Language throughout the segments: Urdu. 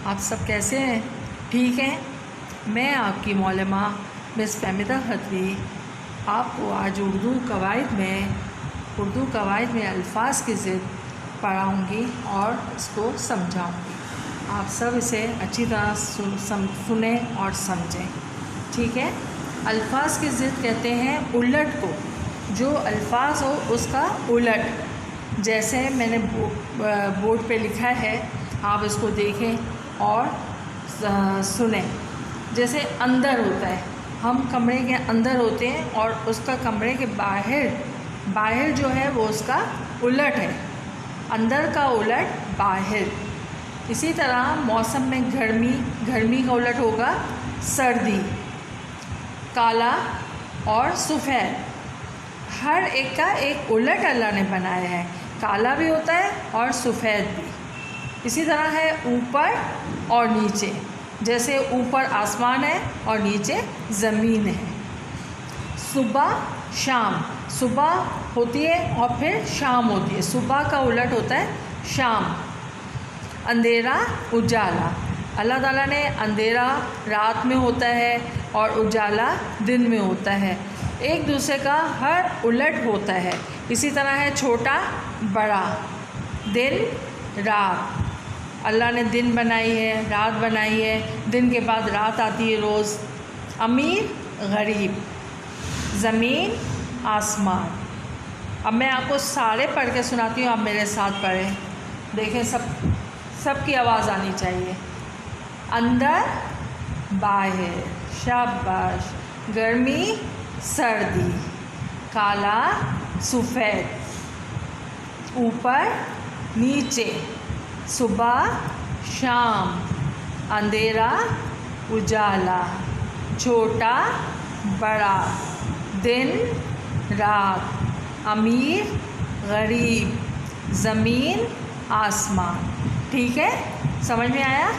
آپ سب کیسے ہیں؟ ٹھیک ہیں؟ میں آپ کی معلمہ مس فہمیدہ خطری آپ کو آج اردو قواعد میں الفاظ کی ضد پڑھاؤں گی اور اس کو سمجھاؤں گی۔ آپ سب اسے اچھی طرح سنیں اور سمجھیں، ٹھیک ہے؟ الفاظ کی ضد کہتے ہیں الٹ کو، جو الفاظ ہو اس کا الٹ۔ جیسے میں نے بورڈ پہ لکھا ہے، آپ اس کو دیکھیں اور سنیں۔ جیسے اندر ہوتا ہے، ہم کمرے کے اندر ہوتے ہیں اور اس کا کمرے کے باہر جو ہے وہ اس کا الٹ ہے، اندر کا الٹ باہر۔ اسی طرح موسم میں گرمی کا الٹ ہوگا سردی۔ کالا اور سفید، ہر ایک کا ایک الٹ اللہ نے بنایا ہے، کالا بھی ہوتا ہے اور سفید بھی۔ اسی طرح ہے اوپر اور نیچے، جیسے اوپر آسمان ہے اور نیچے زمین ہے۔ صبح شام، صبح ہوتی ہے اور پھر شام ہوتی ہے، صبح کا الٹ ہوتا ہے شام۔ اندھیرا اجالا، اللہ تعالیٰ نے اندھیرا رات میں ہوتا ہے اور اجالا دن میں ہوتا ہے، ایک دوسرے کا ہر الٹ ہوتا ہے۔ اسی طرح ہے چھوٹا بڑا، دن رات، اللہ نے دن بنائی ہے، رات بنائی ہے، دن کے بعد رات آتی ہے روز۔ امیر غریب، زمین آسمان۔ اب میں آپ کو سارے پڑھ کے سناتی ہوں، آپ میرے ساتھ پڑھیں، دیکھیں سب کی آواز آنی چاہیے۔ اندر باہر، شاباش۔ گرمی سردی، کالا سفید، اوپر نیچے، صبح شام، اندھیرا اجالا، چھوٹا بڑا، دن رات، امیر غریب، زمین آسمان۔ ٹھیک ہے؟ سمجھ میں آیا؟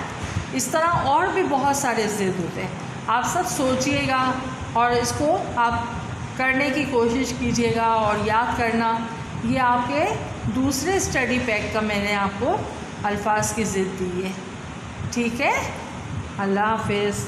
اس طرح اور بھی بہت سارے ضد ہوتے ہیں، آپ سب سوچئے گا اور اس کو آپ کرنے کی کوشش کیجیے گا اور یاد کرنا۔ یہ آپ کے دوسرے اسٹڈی پیک کا میں نے آپ کو الفاظ کی ضد دی ہے، ٹھیک ہے؟ اللہ حافظ۔